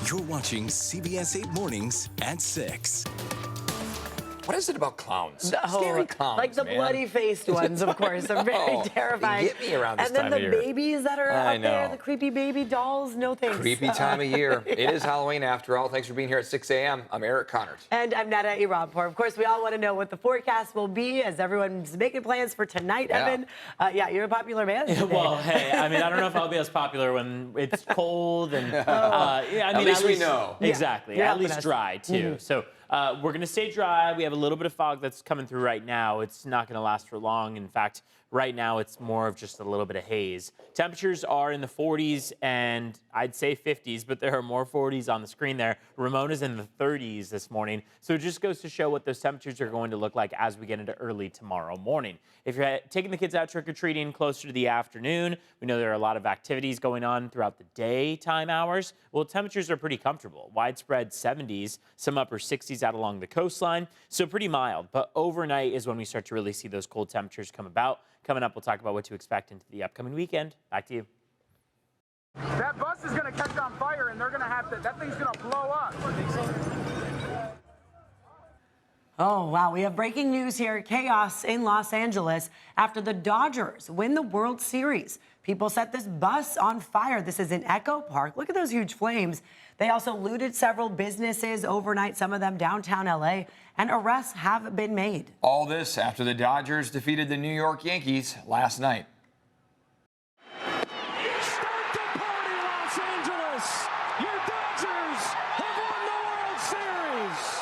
You're watching CBS 8 Mornings at 6. What is it about clowns? The whole, Scary clowns, like the man. bloody-faced ones, of course, are very terrifying. They get me around this and then time the of year. babies that are I up there, know. the creepy baby dolls, no thanks. Creepy time of year. It is Halloween after all. Thanks for being here at 6 a.m. I'm Eric Connert. And I'm Nada Iranpour. Of course, we all want to know what the forecast will be as everyone's making plans for tonight, Yeah. Evan. Yeah, you're a popular man today. Well, hey, I mean, I don't know if I'll be as popular when it's cold and yeah, I mean, At least we know. Exactly. You're At helping least us. dry too. So we're gonna stay dry. We have a little bit of fog that's coming through right now. It's not gonna last for long. In fact, right now it's more of just a little bit of haze. Temperatures are in the 40s and I'd say 50s, but there are more 40s on the screen there. Ramona's in the 30s this morning. So it just goes to show what those temperatures are going to look like as we get into early tomorrow morning. If you're taking the kids out trick-or-treating closer to the afternoon, we know there are a lot of activities going on throughout the daytime hours. Well, temperatures are pretty comfortable. Widespread 70s, some upper 60s out along the coastline. So pretty mild, but overnight is when we start to really see those cold temperatures come about. Coming up, we'll talk about what to expect into the upcoming weekend. Back to you. That bus is going to catch on fire, and they're going to have to, that thing's going to blow up. Oh, wow. We have breaking news here. Chaos in Los Angeles after the Dodgers win the World Series. People set this bus on fire. This is in Echo Park. Look at those huge flames. They also looted several businesses overnight, some of them downtown L.A., and arrests have been made. All this after the Dodgers defeated the New York Yankees last night. Start the party, Los Angeles! Your Dodgers have won the World Series!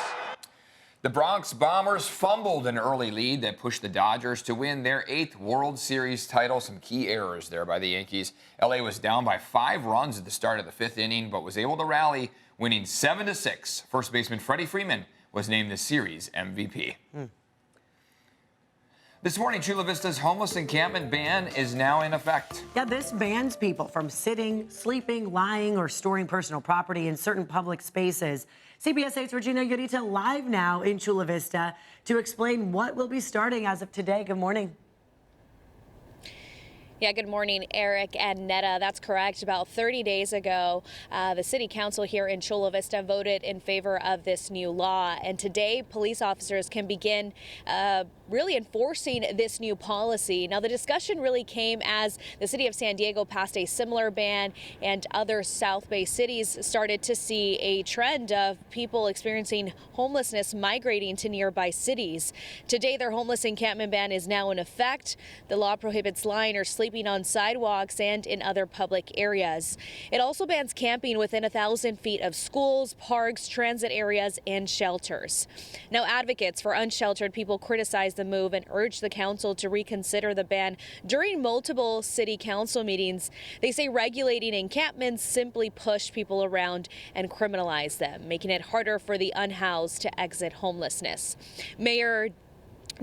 The Bronx Bombers fumbled an early lead that pushed the Dodgers to win their 8th World Series title. Some key errors there by the Yankees. LA was down by 5 runs at the start of the 5th inning, but was able to rally, winning 7-6. First baseman Freddie Freeman was named the series MVP. This morning, Chula Vista's homeless encampment ban is now in effect. Yeah, this bans people from sitting, sleeping, lying, or storing personal property in certain public spaces. CBS 8's Regina Yurita live now in Chula Vista to explain what will be starting as of today. Good morning. Yeah, good morning, Eric and Netta. That's correct. About 30 days ago, the city council here in Chula Vista voted in favor of this new law. And today, police officers can begin really enforcing this new policy. Now, the discussion really came as the city of San Diego passed a similar ban and other South Bay cities started to see a trend of people experiencing homelessness migrating to nearby cities. Today, their homeless encampment ban is now in effect. The law prohibits lying or sleeping on sidewalks and in other public areas. It also bans camping within 1,000 feet of schools, parks, transit areas, and shelters. Now, advocates for unsheltered people criticize the move and urge the council to reconsider the ban during multiple city council meetings. They say regulating encampments simply push people around and criminalize them, making it harder for the unhoused to exit homelessness. Mayor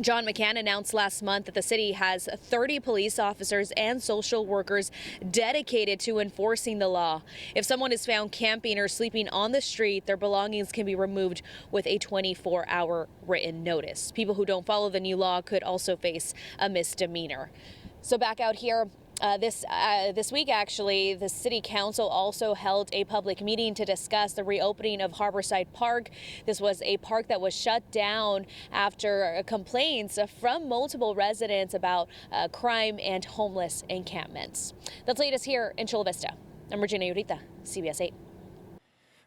John McCann announced last month that the city has 30 police officers and social workers dedicated to enforcing the law. If someone is found camping or sleeping on the street, their belongings can be removed with a 24-hour written notice. People who don't follow the new law could also face a misdemeanor. So back out here, this week, actually, the city council also held a public meeting to discuss the reopening of Harborside Park. This was a park that was shut down after complaints from multiple residents about crime and homeless encampments. That's latest here in Chula Vista. I'm Regina Yurita, CBS 8.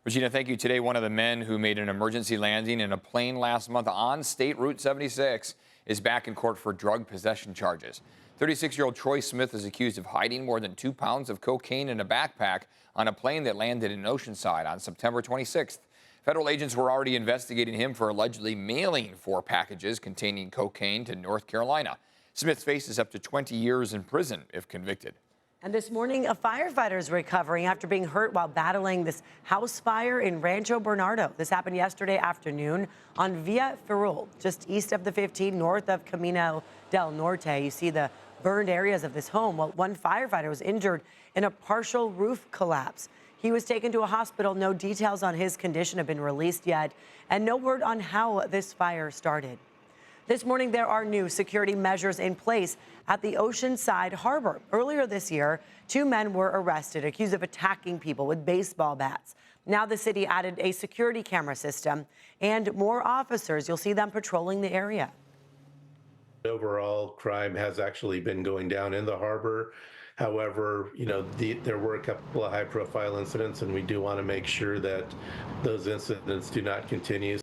Regina, thank you. Today, one of the men who made an emergency landing in a plane last month on State Route 76 is back in court for drug possession charges. 36-year-old Troy Smith is accused of hiding more than 2 pounds of cocaine in a backpack on a plane that landed in Oceanside on September 26th. Federal agents were already investigating him for allegedly mailing 4 packages containing cocaine to North Carolina. Smith faces up to 20 years in prison if convicted. And this morning, a firefighter is recovering after being hurt while battling this house fire in Rancho Bernardo. This happened yesterday afternoon on Via Ferrol, just east of the 15, north of Camino del Norte. You see the burned areas of this home. Well, one firefighter was injured in a partial roof collapse. He was taken to a hospital. No details on his condition have been released yet, and no word on how this fire started. This morning, there are new security measures in place at the Oceanside Harbor. Earlier this year, 2 men were arrested, accused of attacking people with baseball bats. Now the city added a security camera system and more officers. You'll see them patrolling the area. Overall, crime has actually been going down in the harbor. However, there were a couple of high-profile incidents, and we do want to make sure that those incidents do not continue.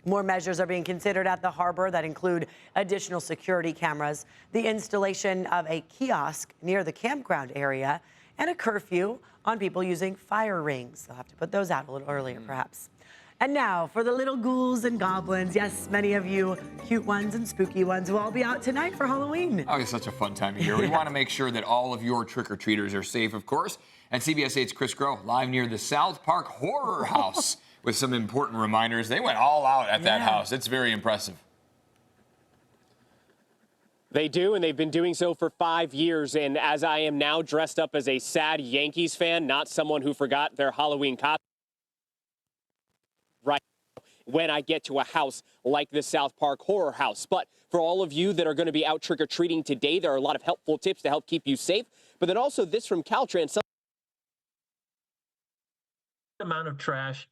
More measures are being considered at the harbor that include additional security cameras, the installation of a kiosk near the campground area, and a curfew on people using fire rings. They'll have to put those out a little earlier, perhaps. And now for the little ghouls and goblins. Yes, many of you cute ones and spooky ones will all be out tonight for Halloween. Oh, it's such a fun time of year. We want to make sure that all of your trick-or-treaters are safe, of course. And CBS 8's Chris Groh, live near the South Park Horror House with some important reminders. They went all out at that house. It's very impressive. They do, and they've been doing so for 5 years. And as I am now dressed up as a sad Yankees fan, not someone who forgot their Halloween costume, right when I get to a house like the South Park Horror House. But for all of you that are going to be out trick-or-treating today, there are a lot of helpful tips to help keep you safe. But then also this from Caltrans. Amount of trash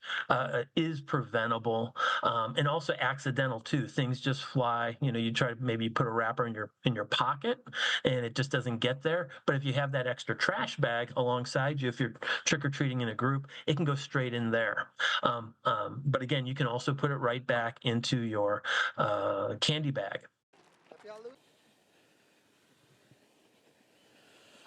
is preventable, and also accidental too. Things just fly. You try to maybe put a wrapper in your pocket, and it just doesn't get there. But if you have that extra trash bag alongside you, if you're trick or treating in a group, it can go straight in there. But again, you can also put it right back into your candy bag.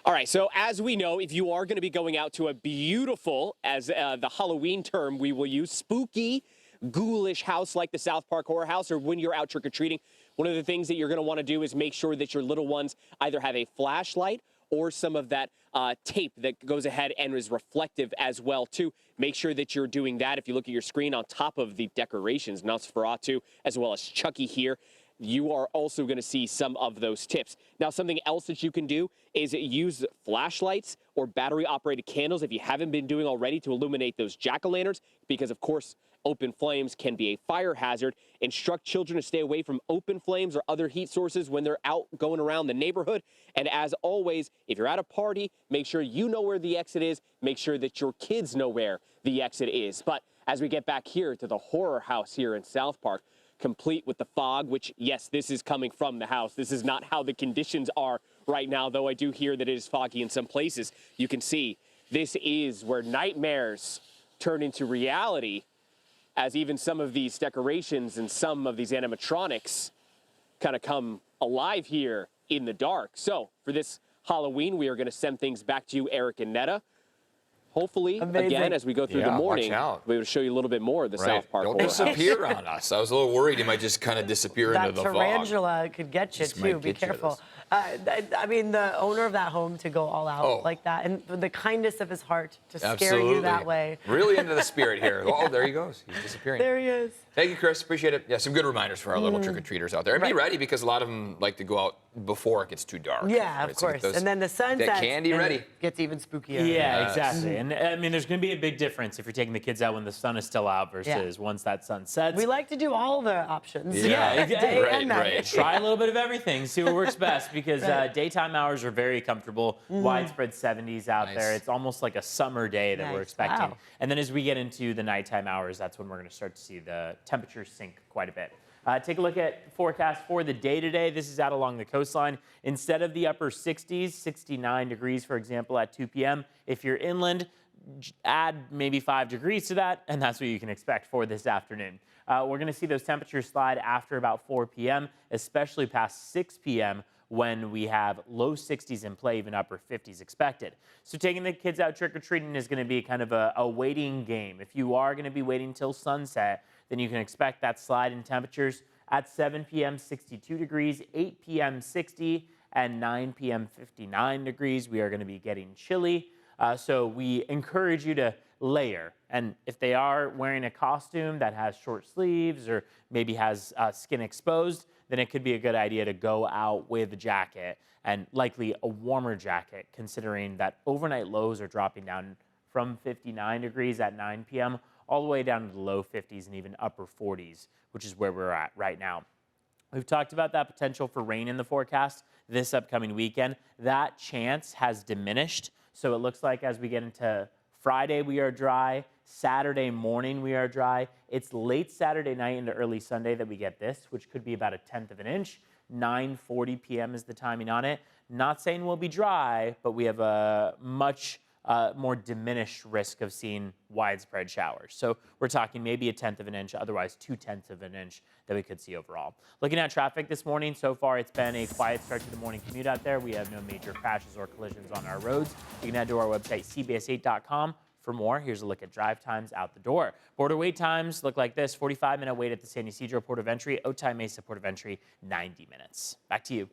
All right, so as we know, if you are going to be going out to a beautiful, as the Halloween term we will use, spooky, ghoulish house like the South Park Horror House, or when you're out trick-or-treating, one of the things that you're going to want to do is make sure that your little ones either have a flashlight or some of that tape that goes ahead and is reflective as well, too. Make sure that you're doing that. If you look at your screen on top of the decorations, Nosferatu, as well as Chucky here, you are also going to see some of those tips. Now, something else that you can do is use flashlights or battery-operated candles if you haven't been doing already to illuminate those jack-o'-lanterns, because, of course, open flames can be a fire hazard. Instruct children to stay away from open flames or other heat sources when they're out going around the neighborhood. And as always, if you're at a party, make sure you know where the exit is. Make sure that your kids know where the exit is. But as we get back here to the horror house here in South Park, complete with the fog, which, yes, this is coming from the house. This is not how the conditions are right now, though I do hear that it is foggy in some places. You can see this is where nightmares turn into reality, as even some of these decorations and some of these animatronics kind of come alive here in the dark. So for this Halloween, we are going to send things back to you, Eric and Netta. Hopefully, again, as we go through the morning, we will show you a little bit more of the South Park. Don't disappear on us. I was a little worried he might just kind of disappear into the fog. That tarantula could get you, too. Be careful. I mean, the owner of that home to go all out like that, and the kindness of his heart to scare you that way. Really into the spirit here. Oh, there he goes. He's disappearing. There he is. Thank you, Chris. Appreciate it. Yeah, some good reminders for our little trick-or-treaters out there. And be ready, because a lot of them like to go out before it gets too dark. Yeah, of course. And then the sun sets, candy ready. It gets even spookier. Yeah, exactly. And I mean, there's going to be a big difference if you're taking the kids out when the sun is still out versus once that sun sets. We like to do all the options. Yeah, day and night. Right. Try a little bit of everything. See what works best, because daytime hours are very comfortable. Widespread 70s out there. It's almost like a summer day that we're expecting. Wow. And then as we get into the nighttime hours, that's when we're going to start to see the temperatures sink quite a bit. Take a look at forecast for the day today. This is out along the coastline. Instead of the upper 60s, 69 degrees, for example, at 2 p.m. If you're inland, add maybe 5 degrees to that, and that's what you can expect for this afternoon. We're going to see those temperatures slide after about 4 p.m., especially past 6 p.m., when we have low 60s in play, even upper 50s expected. So taking the kids out trick-or-treating is going to be kind of a waiting game. If you are going to be waiting till sunset, then you can expect that slide in temperatures at 7 p.m., 62 degrees, 8 p.m., 60, and 9 p.m., 59 degrees. We are going to be getting chilly. So we encourage you to layer. And if they are wearing a costume that has short sleeves or maybe has skin exposed, then it could be a good idea to go out with a jacket, and likely a warmer jacket, considering that overnight lows are dropping down from 59 degrees at 9 p.m. all the way down to the low 50s and even upper 40s, which is where we're at right now. We've talked about that potential for rain in the forecast this upcoming weekend. That chance has diminished. So it looks like as we get into Friday, we are dry. Saturday morning, we are dry. It's late Saturday night into early Sunday that we get this, which could be about 1/10 of an inch. 9:40 p.m. is the timing on it. Not saying we'll be dry, but we have a much more diminished risk of seeing widespread showers. So we're talking maybe 1/10 of an inch, otherwise 2/10 of an inch that we could see overall. Looking at traffic this morning, so far it's been a quiet start to the morning commute out there. We have no major crashes or collisions on our roads. You can head to our website, cbs8.com. For more, here's a look at drive times out the door. Border wait times look like this: 45-minute wait at the San Ysidro Port of Entry, Otay Mesa Port of Entry, 90 minutes. Back to you.